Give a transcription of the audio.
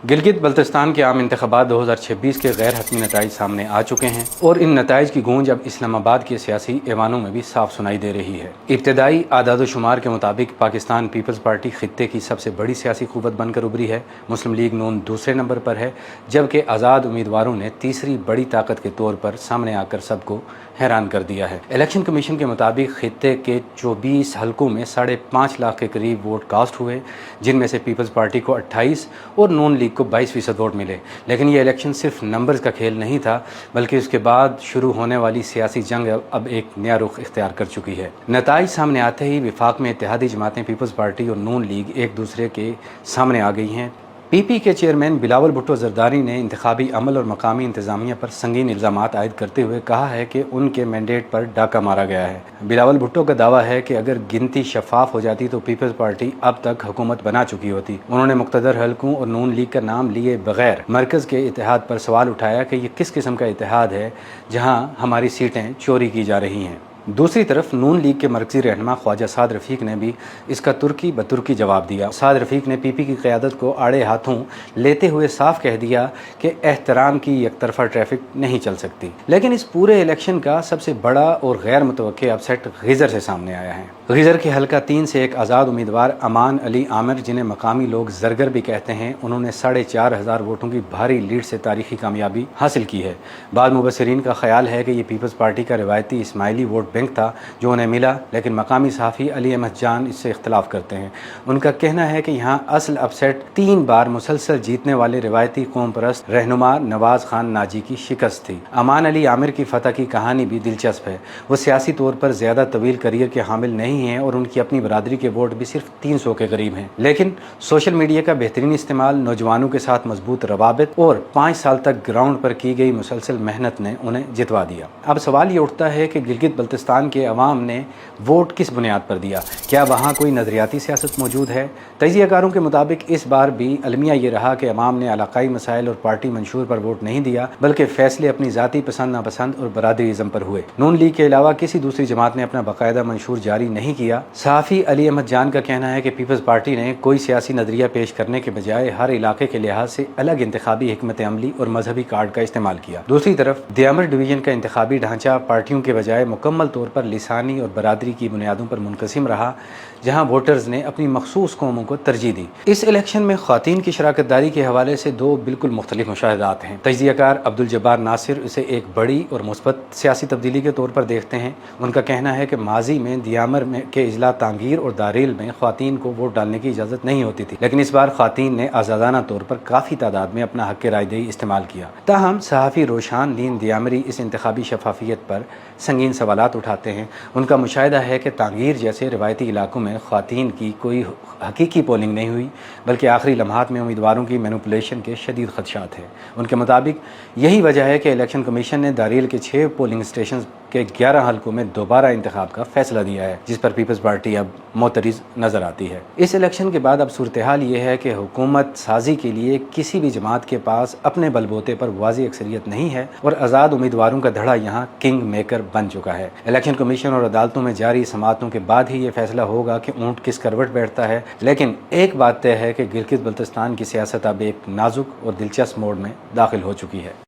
गिलगित बल्तिस्तान के आम इंतखाबात 2026 के गैर हतमी नताइज सामने आ चुके हैं और इन नताइज की गूंज अब इस्लामाबाद के सियासी ऐवानों में भी साफ सुनाई दे रही है। इब्तदाई आदाद-ओ-शुमार के मुताबिक पाकिस्तान पीपल्स पार्टी खित्ते की सबसे बड़ी सियासी क़ुव्वत बनकर उभरी है। मुस्लिम लीग नून दूसरे नंबर पर है, जबकि आज़ाद उम्मीदवारों ने तीसरी बड़ी ताकत के तौर पर सामने आकर सबको हैरान कर दिया है। इलेक्शन कमीशन के मुताबिक खित्ते के 24 हलकों में 5.5 लाख के करीब वोट कास्ट हुए, जिनमें से पीपल्स पार्टी को 28 और नून लीग को 22% वोट मिले। लेकिन ये इलेक्शन सिर्फ नंबर्स का खेल नहीं था, बल्कि उसके बाद शुरू होने वाली सियासी जंग अब एक नया रुख इख्तियार कर चुकी है। नताइज सामने आते ही विफाक में इत्तेहादी जमातें पीपल्स पार्टी और नून लीग एक दूसरे के सामने आ गई हैं। पीपी के चेयरमैन बिलावल भुट्टो जरदारी ने इंतखाबी अमल और मकामी इंतजामिया पर संगीन इल्ज़ामात आयद करते हुए कहा है कि उनके मैंडेट पर डाका मारा गया है। बिलावल भुट्टो का दावा है कि अगर गिनती शफाफ हो जाती तो पीपल्स पार्टी अब तक हुकूमत बना चुकी होती। उन्होंने मुक़्तदर हलकों और नून लीग का नाम लिए बगैर मरकज़ के इत्तेहाद पर सवाल उठाया कि ये किस किस्म का इत्तेहाद है जहाँ हमारी सीटें चोरी की जा रही हैं। दूसरी तरफ नून लीग के मरकज़ी रहनुमा ख्वाजा साद रफ़ीक ने भी इसका तुर्की बतुर्की जवाब दिया। साद रफ़ीक ने पीपी की क़यादत को आड़े हाथों लेते हुए साफ कह दिया कि एहतराम की एकतरफा ट्रैफिक नहीं चल सकती। लेकिन इस पूरे इलेक्शन का सबसे बड़ा और गैर मुतवक्के अपसेट ग़िज़र से सामने आया है। ग़िज़र के हल्का 3 से एक आज़ाद उम्मीदवार अमान अली आमिर, जिन्हें मकामी लोग ज़रगर भी कहते हैं, उन्होंने 4,500 वोटों की भारी लीड से तारीखी कामयाबी हासिल की है। बाद मुबसरीन का ख्याल है कि ये पीपल्स पार्टी का रिवायती इस्माइली वोट बैंक था जो उन्हें मिला, लेकिन मकामी सहाफ़ी अली अहमद जान इससे इख्तलाफ करते हैं। उनका कहना है कि यहाँ असल अपसेट 3 बार मुसलसल जीतने वाले रिवायती कौम परस्त रहनुमा नवाज खान नाजी की शिकस्त थी। अमान अली आमिर की फतह की कहानी भी दिलचस्प है। वो सियासी तौर पर ज़्यादा तवील करियर के हामिल नहीं हैं और उनकी अपनी बरादरी के वोट भी सिर्फ 300 के करीब हैं। लेकिन सोशल मीडिया का बेहतरीन इस्तेमाल, नौजवानों के साथ मजबूत रवाबित और 5 साल तक ग्राउंड पर की गई मुसलसल मेहनत ने उन्हें जितवा दिया। अब सवाल ये उठता है कि गिलगित बल्तिस्तान के अवाम ने वोट किस बुनियाद पर दिया? क्या वहाँ कोई नज़रियाती सियासत मौजूद है? तजियाकारों के मुताबिक इस बार भी अलमिया ये रहा कि अवाम ने इलाकाई मसाइल और पार्टी मंशूर पर वोट नहीं दिया, बल्कि फैसले अपनी ज़ाती पसंद नापसंद और बरादरीज़म पर हुए। नून लीग के अलावा किसी दूसरी जमात ने अपना बाकायदा मंशूर जारी नहीं किया। सहाफ़ी अली अहमद जान का कहना है कि पीपल्स पार्टी ने कोई सियासी नज़रिया पेश करने के बजाय हर इलाके के लिहाज से अलग इंतखाबी हिकमत अमली और मजहबी कार्ड का इस्तेमाल किया। दूसरी तरफ दियामर डिवीजन का इंतखाबी ढांचा पार्टियों के बजाय मुकम्मल तौर पर लिसानी और बरादरी की बुनियादों पर मुनक़सिम रहा, जहां वोटर्स ने अपनी मखसूस कौमों को तरजीह दी। इस इलेक्शन में ख़वातीन की शराकत दारी के हवाले से 2 बिल्कुल मुख्तलिफ मुशाहिदात हैं। तजियाकार अब्दुल जब्बार नासिर इसे एक बड़ी और मुस्बत सियासी तब्दीली के तौर पर देखते हैं। उनका कहना है कि माजी में दियामर के इजला तांगीर और दारेल में ख़वातीन को वोट डालने की इजाज़त नहीं होती थी, लेकिन इस बार ख़वातीन ने आज़ादाना तौर पर काफ़ी तादाद में अपना हक़ रायदही इस्तेमाल किया। ताहम सहाफ़ी रोशान दीन दियामरी इस इंतखाबी शफाफियत पर संगीन सवालात उठाते हैं। उनका मुशाहिदा है कि तांगीर जैसे रिवायती इलाकों में ख़वातीन की कोई हकीकी पोलिंग नहीं हुई, बल्कि आखिरी लम्हात में उम्मीदवारों की मैनिपुलेशन के शदीद खदशात हैं। उनके मुताबिक यही वजह है कि इलेक्शन कमीशन ने दारेल के 6 पोलिंग स्टेशन के 11 हलकों में दोबारा इंतखाब का फैसला दिया है, जिस पर पीपल्स पार्टी अब मोतरिज़ नज़र आती है। इस इलेक्शन के बाद अब सूरत हाल ये है कि हुकूमत साजी के लिए किसी भी जमात के पास अपने बलबूते पर वाज़ी अक्सरियत नहीं है और आज़ाद उम्मीदवारों का धड़ा यहाँ किंग मेकर बन चुका है। इलेक्शन कमीशन और अदालतों में जारी समाअतों के बाद ही ये फैसला होगा कि ऊँट किस करवट बैठता है। लेकिन एक बात तय है कि गिलगित बल्तिस्तान की सियासत अब एक नाजुक और दिलचस्प मोड़ में दाखिल हो चुकी है।